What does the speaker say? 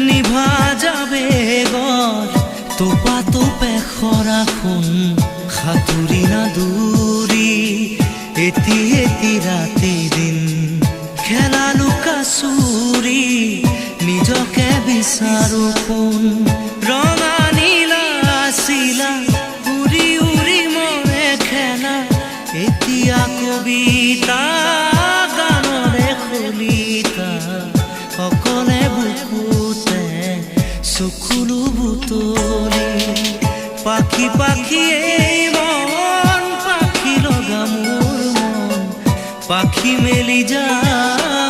নিভা যাবে গৰ তোপা তোপে খৰাখন সাঁতুৰি নাদুৰি এটি এটি ৰাতি দিন খেলা লুকা চুৰি নিজকে বিচাৰো কোন ৰঙা নীলা চিলা উৰি উৰি মৰে খেলা এতিয়া কবিতা গানৰে খলিতা অকলে বুকুতে চকুলো বুটলি পাখি পাখি এই মন পাখি লগা মোৰ মন পাখি মেলি যায়